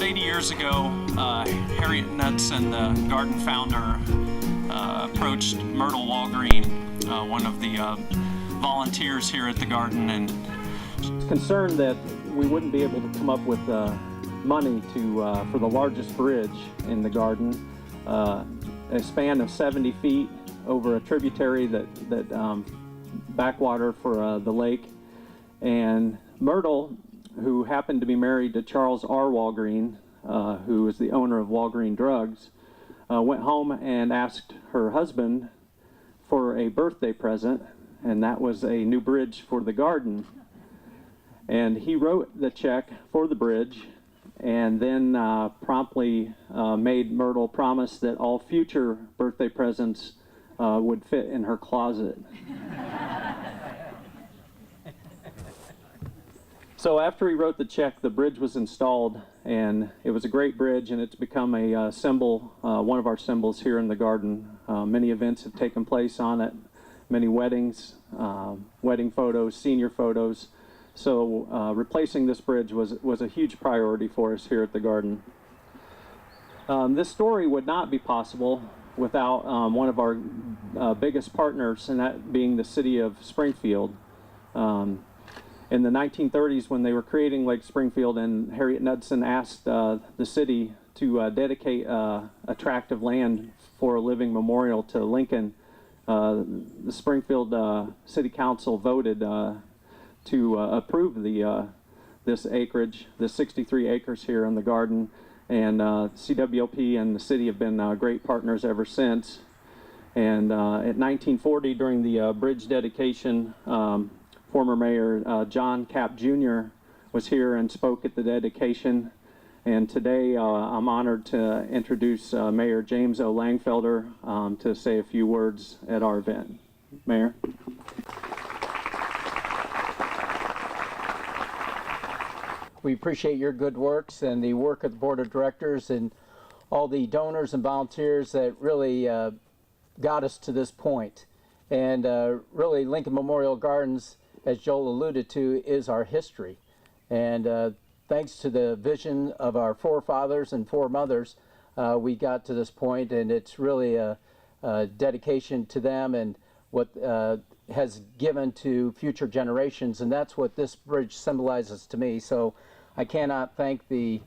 80 years ago, Harriet Knudsen, the garden founder, approached Myrtle Walgreen, one of the volunteers here at the garden, and concerned that we wouldn't be able to come up with money for the largest bridge in the garden, a span of 70 feet over a tributary that backwater for the lake. And Myrtle, who happened to be married to Charles R. Walgreen, who was the owner of Walgreen Drugs, went home and asked her husband for a birthday present, and that was a new bridge for the garden. And he wrote the check for the bridge, and then promptly made Myrtle promise that all future birthday presents would fit in her closet. So after he wrote the check, the bridge was installed, and it was a great bridge, and it's become a symbol, one of our symbols here in the garden. Many events have taken place on it, many weddings, wedding photos, senior photos. So replacing this bridge was a huge priority for us here at the garden. This story would not be possible without one of our biggest partners, and that being the city of Springfield. In the 1930s, when they were creating Lake Springfield, and Harriet Knudsen asked the city to dedicate a tract of land for a living memorial to Lincoln, the Springfield City Council voted to approve this acreage, the 63 acres here in the garden, and CWOP and the city have been great partners ever since. And at 1940, during the bridge dedication, former Mayor John Capp Jr. was here and spoke at the dedication. And today I'm honored to introduce Mayor James O. Langfelder to say a few words at our event. Mayor. We appreciate your good works and the work of the Board of Directors and all the donors and volunteers that really got us to this point. And really, Lincoln Memorial Gardens, as Joel alluded to, is our history. And thanks to the vision of our forefathers and foremothers, we got to this point, and it's really a dedication to them and what has given to future generations, and that's what this bridge symbolizes to me. So I cannot thank the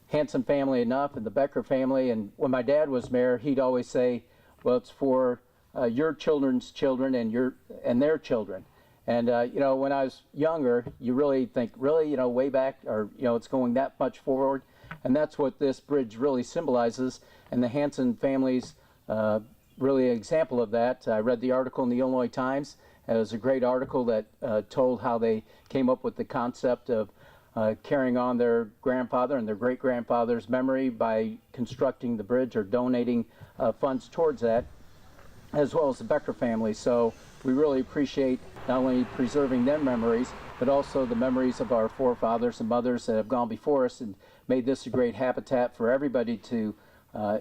Hanson family enough, and the Becker family. And when my dad was mayor, he'd always say, well, it's for your children's children and their children. And you know, when I was younger, you really think, really, you know, way back, or you know, it's going that much forward, and that's what this bridge really symbolizes. And the Hanson family's really an example of that. I read the article in the Illinois Times. It was a great article that told how they came up with the concept of carrying on their grandfather and their great-grandfather's memory by constructing the bridge or donating funds towards that, as well as the Becker family. So we really appreciate not only preserving their memories, but also the memories of our forefathers and mothers that have gone before us and made this a great habitat for everybody to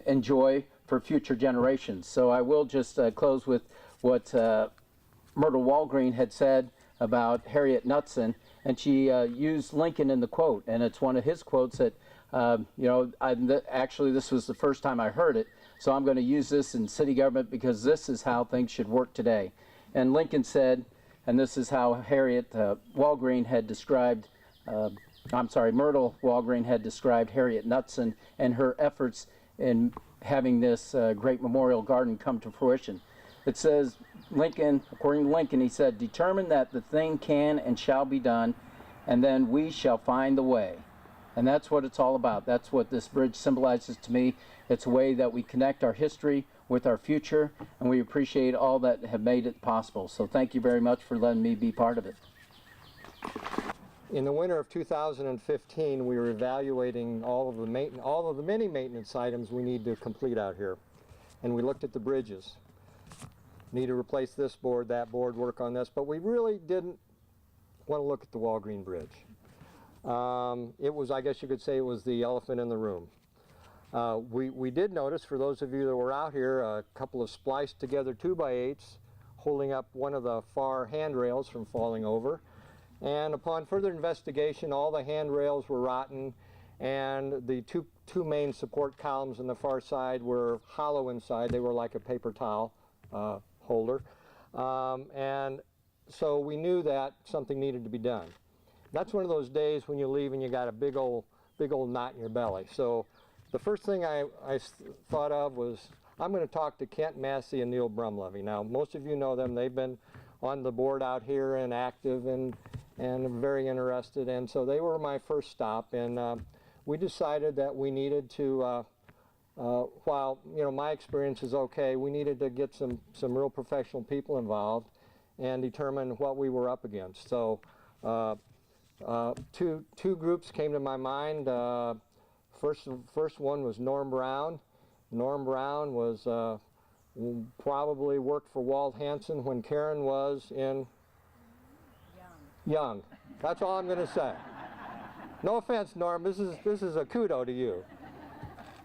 enjoy for future generations. So I will just close with what Myrtle Walgreen had said about Harriet Knudsen, and she used Lincoln in the quote, and it's one of his quotes that, you know, actually this was the first time I heard it, so I'm going to use this in city government because this is how things should work today. And Lincoln said, and this is how Harriet Walgreen had described, Myrtle Walgreen had described Harriet Knudsen and her efforts in having this great memorial garden come to fruition. It says, Lincoln, according to Lincoln, he said, determine that the thing can and shall be done, and then we shall find the way. And that's what it's all about. That's what this bridge symbolizes to me. It's a way that we connect our history with our future, and we appreciate all that have made it possible. So thank you very much for letting me be part of it. In the winter of 2015, we were evaluating all of the many maintenance items we need to complete out here, and we looked at the bridges. Need to replace this board, that board, work on this, but we really didn't want to look at the Walgreen Bridge. It was, I guess you could say, it was the elephant in the room. We did notice, for those of you that were out here, a couple of spliced together 2x8s holding up one of the far handrails from falling over. And upon further investigation, all the handrails were rotten, and the two main support columns on the far side were hollow inside. They were like a paper towel holder. And so we knew that something needed to be done. That's one of those days when you leave and you got a big old knot in your belly. So the first thing I thought of was, I'm going to talk to Kent Massey and Neil Brumlevy. Now, most of you know them. They've been on the board out here and active and very interested. And so they were my first stop. And we decided that we needed to, while my experience is okay, we needed to get some real professional people involved and determine what we were up against. So two groups came to my mind. First one was Norm Brown. Norm Brown was probably worked for Walt Hansen when Karen was in young. That's all I'm going to say. No offense, Norm. This is a kudo to you.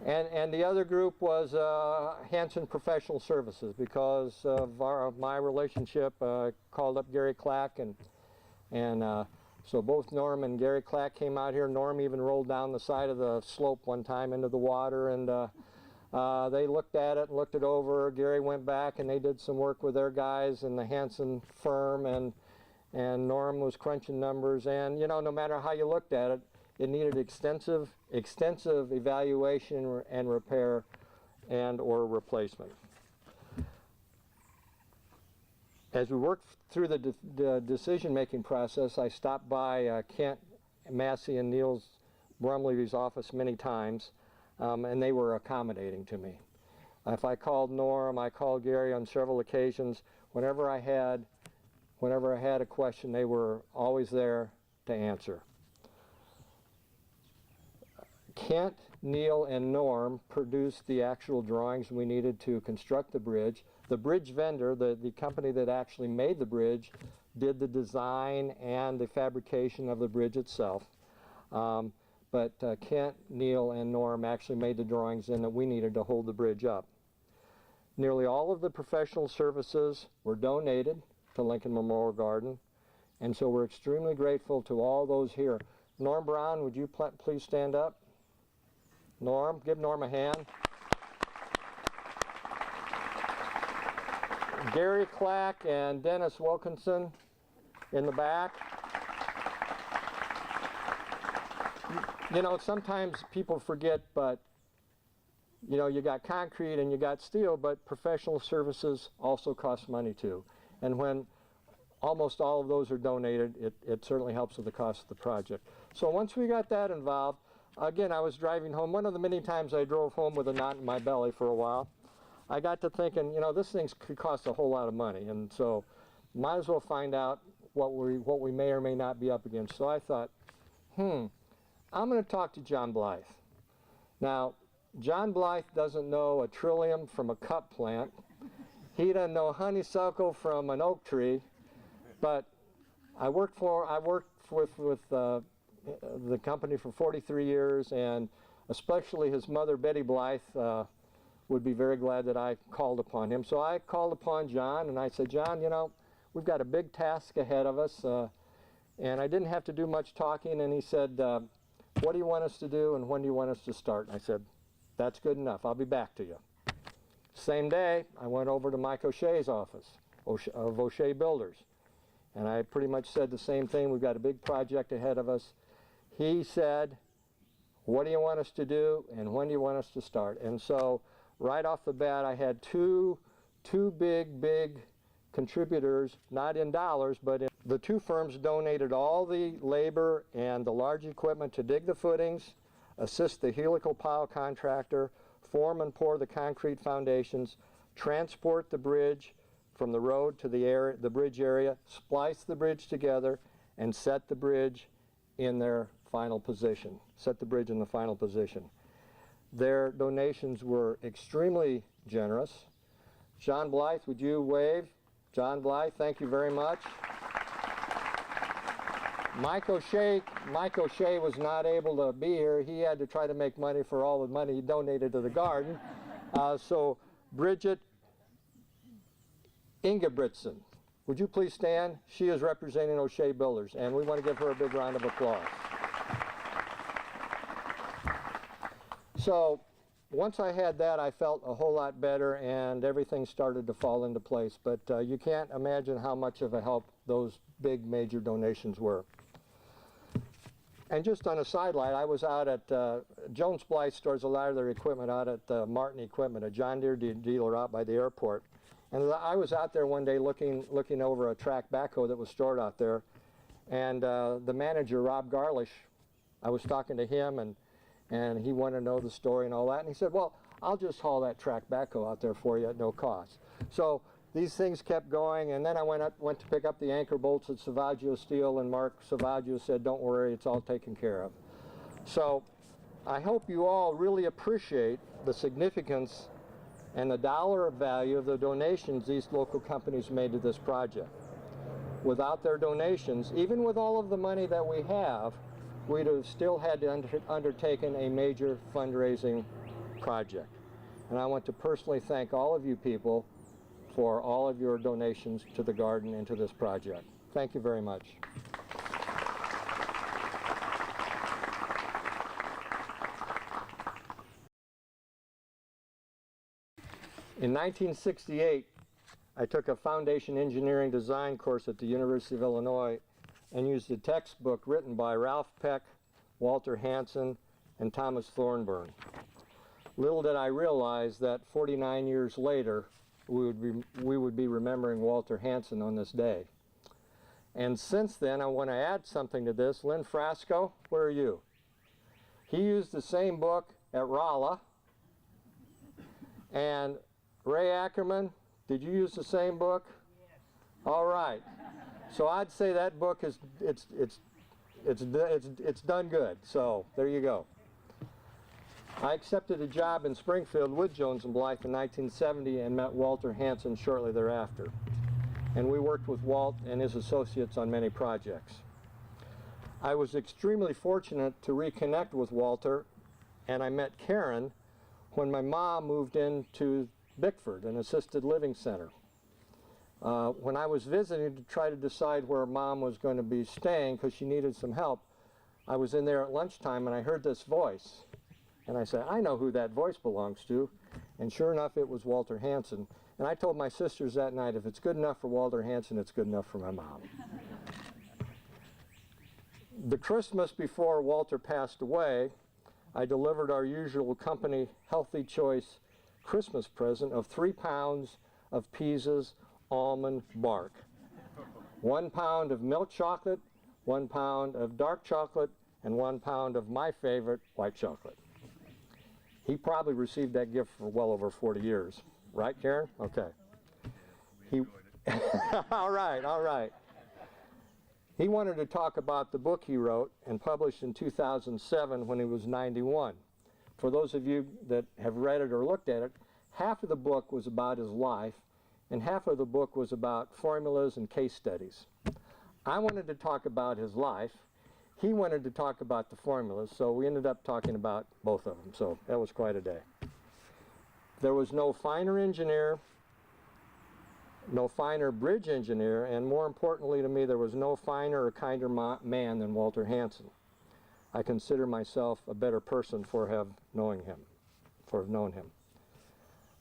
And the other group was Hansen Professional Services, because of my relationship. Called up Gary Clack, and so both Norm and Gary Clack came out here. Norm even rolled down the side of the slope one time into the water, and they looked at it and looked it over. Gary went back and they did some work with their guys in the Hansen firm, and Norm was crunching numbers. And no matter how you looked at it, it needed extensive evaluation and repair or replacement. As we worked through the decision-making process, I stopped by Kent Massey and Neil Brumlevy's office many times, and they were accommodating to me. If I called Norm, I called Gary on several occasions. Whenever I had a question, they were always there to answer. Kent, Neil, and Norm produced the actual drawings we needed to construct the bridge. The bridge vendor, the company that actually made the bridge, did the design and the fabrication of the bridge itself. But Kent, Neil, and Norm actually made the drawings in that we needed to hold the bridge up. Nearly all of the professional services were donated to Lincoln Memorial Garden, and so we're extremely grateful to all those here. Norm Brown, would you please stand up? Norm, give Norm a hand. Gary Clack and Dennis Wilkinson in the back. Sometimes people forget, but you got concrete and you got steel, but professional services also cost money too. And when almost all of those are donated, it certainly helps with the cost of the project. So once we got that involved, again, I was driving home. One of the many times I drove home with a knot in my belly for a while, I got to thinking, this thing could cost a whole lot of money, and so might as well find out what we may or may not be up against. So I thought, I'm going to talk to John Blythe. Now, John Blythe doesn't know a trillium from a cup plant. He doesn't know honeysuckle from an oak tree, but I worked with the company for 43 years, and especially his mother, Betty Blythe, would be very glad that I called upon him. So I called upon John, and I said, John, we've got a big task ahead of us, and I didn't have to do much talking, and he said, what do you want us to do, and when do you want us to start? And I said, that's good enough. I'll be back to you. Same day, I went over to Mike O'Shea's office, of O'Shea Builders, and I pretty much said the same thing. We've got a big project ahead of us. He said, what do you want us to do, and when do you want us to start? And so right off the bat, I had two big contributors, not in dollars, but the two firms donated all the labor and the large equipment to dig the footings, assist the helical pile contractor, form and pour the concrete foundations, transport the bridge from the road to the bridge area, splice the bridge together, and set the bridge in their final position. Set the bridge in the final position. Their donations were extremely generous. John Blythe, would you wave? John Blythe, thank you very much. Mike O'Shea was not able to be here. He had to try to make money for all the money he donated to the garden. So Bridget Ingebrigtsen, would you please stand? She is representing O'Shea Builders, and we want to give her a big round of applause. So once I had that, I felt a whole lot better, and everything started to fall into place. But you can't imagine how much of a help those big major donations were. And just on a sidelight, I was out at Jones Blythe stores a lot of their equipment out at Martin Equipment, a John Deere dealer out by the airport. And I was out there one day looking over a track backhoe that was stored out there. And the manager, Rob Garlish, I was talking to him, and he wanted to know the story and all that. And he said, well, I'll just haul that track backhoe out there for you at no cost. So these things kept going, and then I went to pick up the anchor bolts at Savaggio Steel, and Mark Savaggio said, don't worry, it's all taken care of. So I hope you all really appreciate the significance and the dollar value of the donations these local companies made to this project. Without their donations, even with all of the money that we have, we'd have still had to undertaken a major fundraising project. And I want to personally thank all of you people for all of your donations to the garden and to this project. Thank you very much. In 1968, I took a foundation engineering design course at the University of Illinois and used a textbook written by Ralph Peck, Walter Hansen, and Thomas Thornburn. Little did I realize that 49 years later, we would be remembering Walter Hansen on this day. And since then, I want to add something to this. Lynn Frasco, where are you? He used the same book at Rolla. And Ray Ackerman, did you use the same book? Yes. All right. So I'd say that book is it's done good. So there you go. I accepted a job in Springfield with Jones and Blythe in 1970 and met Walter Hansen shortly thereafter. And we worked with Walt and his associates on many projects. I was extremely fortunate to reconnect with Walter, and I met Karen when my mom moved into Bickford, an assisted living center. When I was visiting to try to decide where Mom was going to be staying because she needed some help, I was in there at lunchtime and I heard this voice. And I said, I know who that voice belongs to. And sure enough, it was Walter Hansen. And I told my sisters that night, if it's good enough for Walter Hansen, it's good enough for my mom. The Christmas before Walter passed away, I delivered our usual company Healthy Choice Christmas present of 3 pounds of Pisa's almond bark. 1 pound of milk chocolate, 1 pound of dark chocolate, and 1 pound of my favorite, white chocolate. He probably received that gift for well over 40 years. Right, Karen? Okay. All right, all right. He wanted to talk about the book he wrote and published in 2007 when he was 91. For those of you that have read it or looked at it, half of the book was about his life and half of the book was about formulas and case studies. I wanted to talk about his life. He wanted to talk about the formulas, so we ended up talking about both of them. So that was quite a day. There was no finer engineer, no finer bridge engineer, and more importantly to me, there was no finer or kinder man than Walter Hansen. I consider myself a better person for have known him.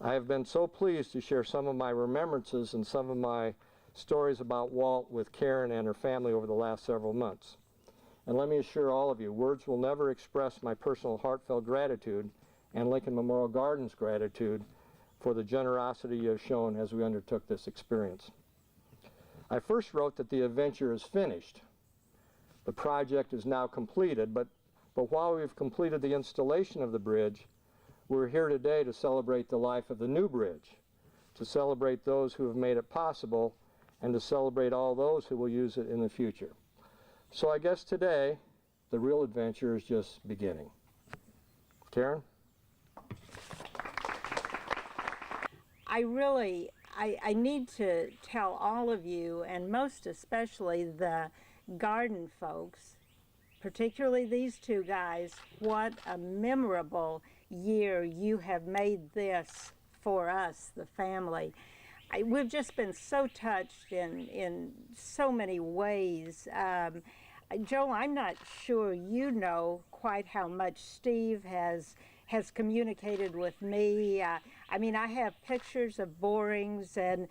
I have been so pleased to share some of my remembrances and some of my stories about Walt with Karen and her family over the last several months. And let me assure all of you, words will never express my personal heartfelt gratitude and Lincoln Memorial Gardens' gratitude for the generosity you have shown as we undertook this experience. I first wrote that the adventure is finished. The project is now completed, but while we've completed the installation of the bridge, we're here today to celebrate the life of the new bridge, to celebrate those who have made it possible, and to celebrate all those who will use it in the future. So I guess today, the real adventure is just beginning. Karen? I need to tell all of you, and most especially the garden folks, particularly these two guys, what a memorable year you have made this for us, the family. We've just been so touched in so many ways. Joe, I'm not sure you know quite how much Steve has has communicated with me. I mean, I have pictures of borings and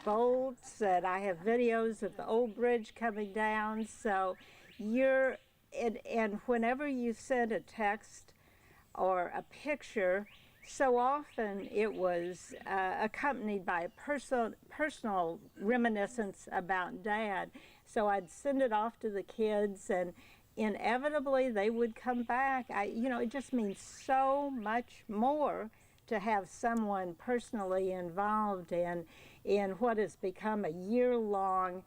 bolts, and I have videos of the old bridge coming down. So and whenever you send a text or a picture, so often it was accompanied by a personal reminiscence about Dad. So I'd send it off to the kids, and inevitably they would come back. It just means so much more to have someone personally involved in what has become a year-long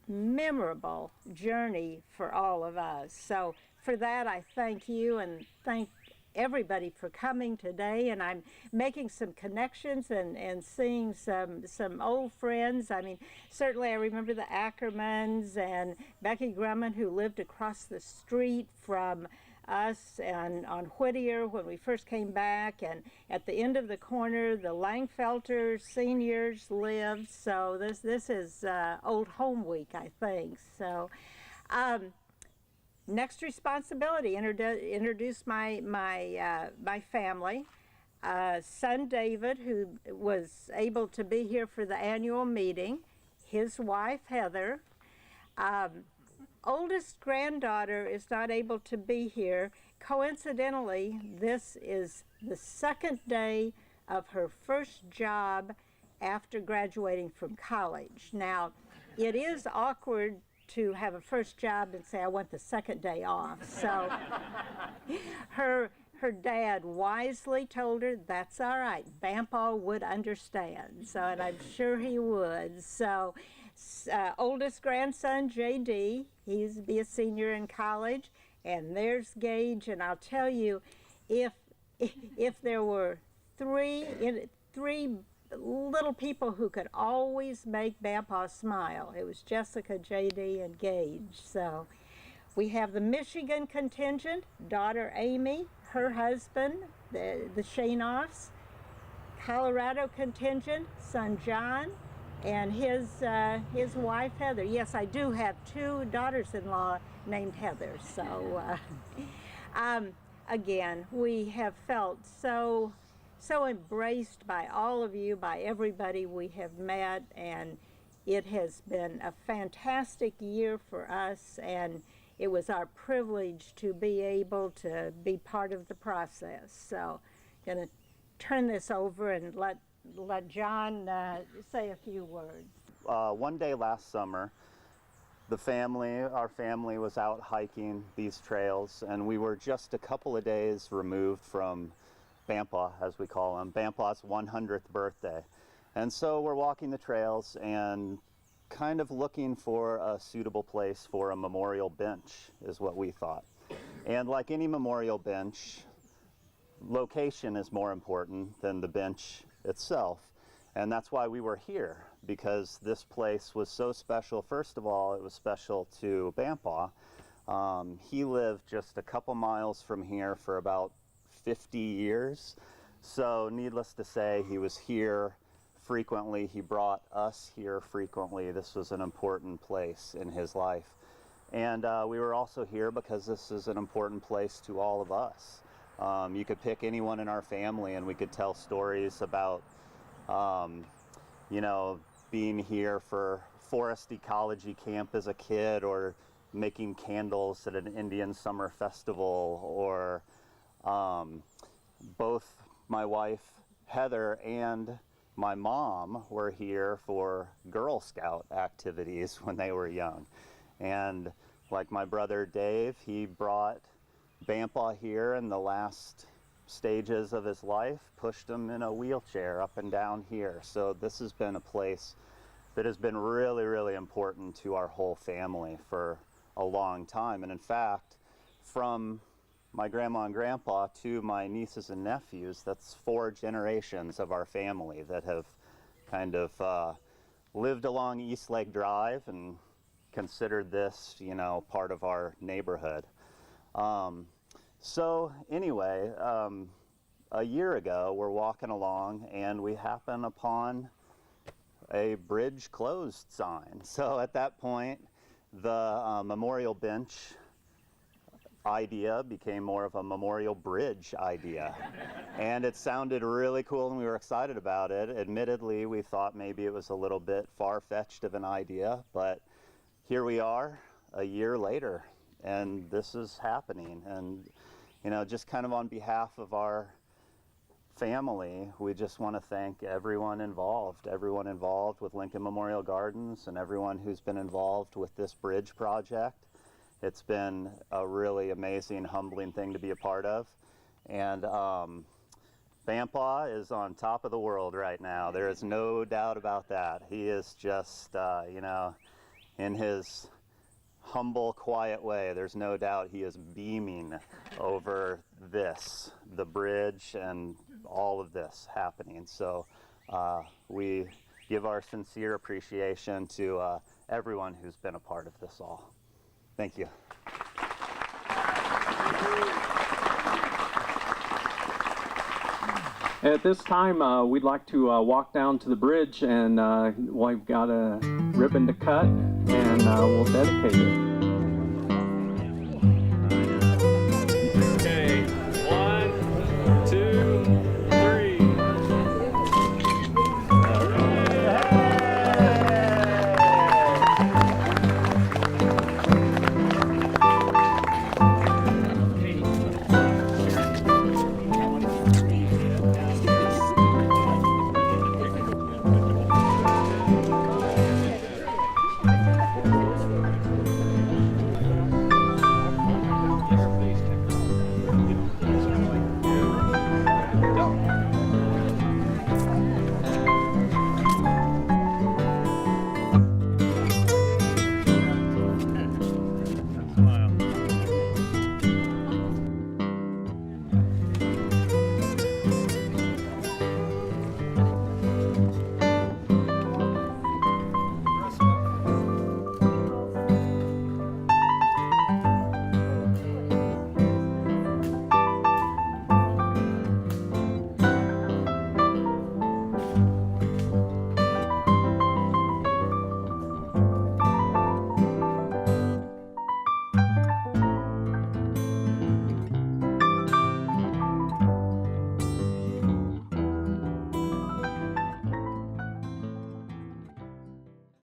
memorable journey for all of us. So for that, I thank you and thank everybody for coming today, and I'm making some connections and seeing some old friends. I mean, certainly I remember the Ackermans and Becky Grumman, who lived across the street from us and on Whittier when we first came back, and at the end of the corner the Langfelter seniors lived. So this is Old Home Week, I think. So next responsibility, introduce my family. Son David, who was able to be here for the annual meeting, his wife Heather. Oldest granddaughter is not able to be here. Coincidentally, this is the second day of her first job after graduating from college. Now, it is awkward to have a first job and say, I want the second day off. So her dad wisely told her, that's all right, Bampaw would understand. So, and I'm sure he would. So, oldest grandson, J.D., he's be a senior in college. And there's Gage, and I'll tell you, if there were three little people who could always make Bampaw smile, it was Jessica, J.D., and Gage. So we have the Michigan contingent, daughter Amy, her husband, the Shainoffs. Colorado contingent, son John, and his wife Heather. Yes, I do have two daughters-in-law named Heather. So again, we have felt so embraced by all of you, by everybody we have met, and it has been a fantastic year for us, and it was our privilege to be able to be part of the process. So I'm going to turn this over and let John say a few words. One day last summer, our family was out hiking these trails, and we were just a couple of days removed from Bampaw, as we call him, Bampaw's 100th birthday. And so we're walking the trails and kind of looking for a suitable place for a memorial bench, is what we thought. And like any memorial bench, location is more important than the bench itself. And that's why we were here, because this place was so special. First of all, it was special to Bampaw. He lived just a couple miles from here for about 50 years. So needless to say, he was here frequently. He brought us here frequently. This was an important place in his life. And we were also here because this is an important place to all of us. You could pick anyone in our family and we could tell stories about, being here for forest ecology camp as a kid, or making candles at an Indian summer festival, or both my wife Heather and my mom were here for Girl Scout activities when they were young. And like my brother Dave, he brought Bampaw here in the last stages of his life, pushed him in a wheelchair up and down here. So this has been a place that has been really, really important to our whole family for a long time. And in fact, from my grandma and grandpa to my nieces and nephews, that's 4 generations of our family that have kind of lived along East Lake Drive and considered this, part of our neighborhood. So anyway, a year ago, we're walking along and we happen upon a bridge closed sign. So at that point, the memorial bench idea became more of a memorial bridge idea. And it sounded really cool and we were excited about it. Admittedly, we thought maybe it was a little bit far-fetched of an idea, but here we are a year later and this is happening. And you know, just kind of on behalf of our family, we just want to thank everyone involved with Lincoln Memorial Gardens and everyone who's been involved with this bridge project. It's been a really amazing, humbling thing to be a part of. And Bampaw is on top of the world right now. There is no doubt about that. He is just, you know, in his humble, quiet way, there's no doubt he is beaming over this, the bridge and all of this happening. So we give our sincere appreciation to everyone who's been a part of this all. Thank you. At this time, we'd like to walk down to the bridge, and we've got a ribbon to cut, and we'll dedicate it.